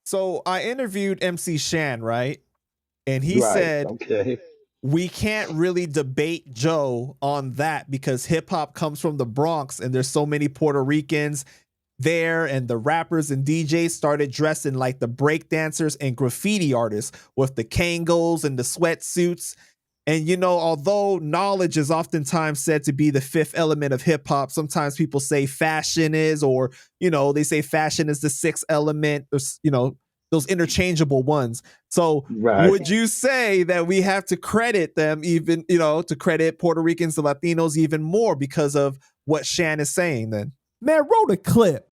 So I interviewed MC Shan, right? And he Right. said, Okay. we can't really debate Joe on that because hip hop comes from the Bronx and there's so many Puerto Ricans there, and the rappers and DJs started dressing like the breakdancers and graffiti artists with the Kangol and the sweatsuits. And, you know, although knowledge is oftentimes said to be the fifth element of hip hop, sometimes people say fashion is, or, you know, they say fashion is the sixth element, or, you know, those interchangeable ones. So Right. would you say that we have to credit them even, you know, to credit Puerto Ricans, the Latinos even more because of what Shan is saying then? Man, roll the clip.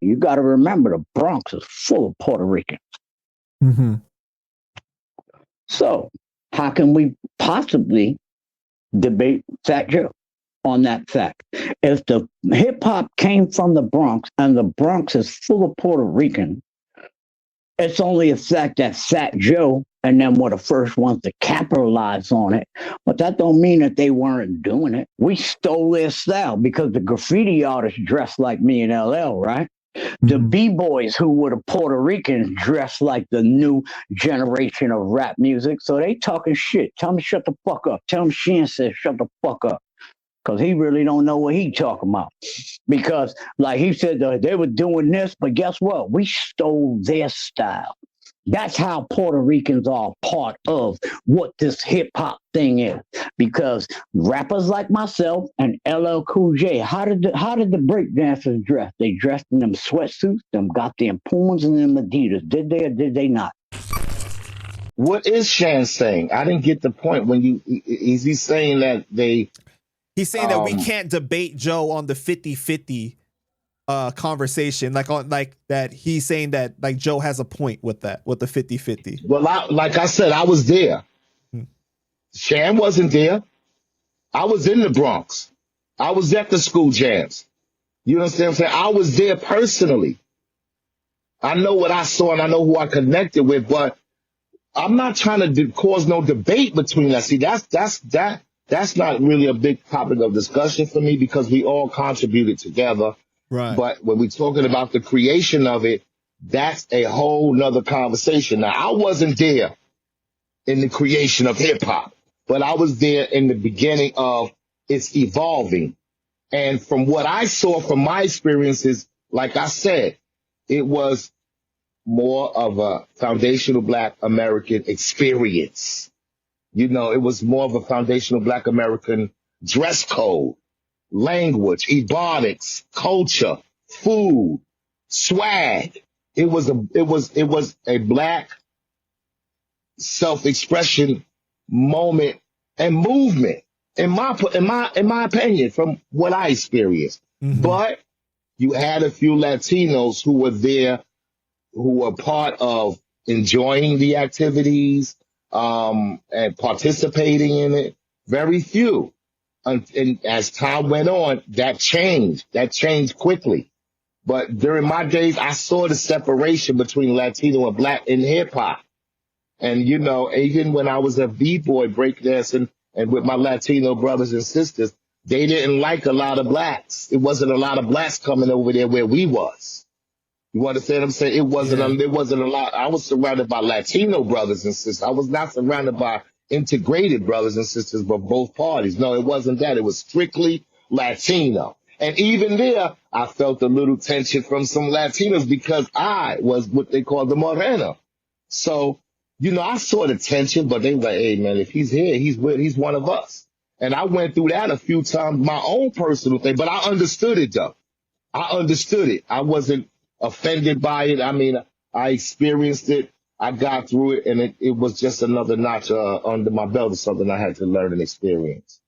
You got to remember the Bronx is full of Puerto Ricans. Mm-hmm. So how can we possibly debate Fat Joe on that fact? If the hip hop came from the Bronx and the Bronx is full of Puerto Rican, it's only a fact that Fat Joe and them were the first ones to capitalize on it. But that don't mean that they weren't doing it. We stole their style because the graffiti artists dressed like me and LL, right? The B-boys who were the Puerto Ricans dressed like the new generation of rap music. So they talking shit. Tell me shut the fuck up. Tell him Shan said shut the fuck up. Because he really don't know what he talking about. Because like he said, they were doing this, but guess what? We stole their style. That's how Puerto Ricans are part of what this hip hop thing is. Because rappers like myself and LL Cool J, how did the breakdancers dress? They dressed in them sweatsuits, them goddamn Pumas and them Adidas. Did they or did they not? What is Shan saying? I didn't get the point. Is he saying that they? He's saying that we can't debate Joe on the 50-50 conversation, like on like that. He's saying that like Joe has a point with that, with the 50-50. Well, like I said, I was there. Shan wasn't there. I was in the Bronx. I was at the school jams. You understand what I'm saying? I was there personally. I know what I saw and I know who I connected with, but I'm not trying to cause no debate between us. See, that's not really a big topic of discussion for me because we all contributed together. Right. But when we're talking about the creation of it, that's a whole nother conversation. Now, I wasn't there in the creation of hip hop, but I was there in the beginning of its evolving. And from what I saw from my experiences, like I said, it was more of a foundational Black American experience. You know, it was more of a foundational Black American dress code, language, ebonics, culture, food, swag. It was a Black self-expression moment and movement, in my opinion, from what I experienced. Mm-hmm. But you had a few Latinos who were there, who were part of enjoying the activities, and participating in it. Very few. And as time went on, that changed. That changed quickly. But during my days, I saw the separation between Latino and Black in hip hop. And, you know, even when I was a B-boy breakdancing and with my Latino brothers and sisters, they didn't like a lot of Blacks. It wasn't a lot of Blacks coming over there where we was. You understand what I'm saying? It wasn't a lot. I was surrounded by Latino brothers and sisters. I was not surrounded by integrated brothers and sisters of both parties. No, it wasn't that. It was strictly Latino. And even there, I felt a little tension from some Latinos because I was what they call the Moreno. So, you know, I saw the tension, but they were like, hey, man, if he's here, he's one of us. And I went through that a few times, my own personal thing, but I understood it, though. I understood it. I wasn't offended by it. I mean, I experienced it. I got through it, and it was just another notch under my belt of something I had to learn and experience.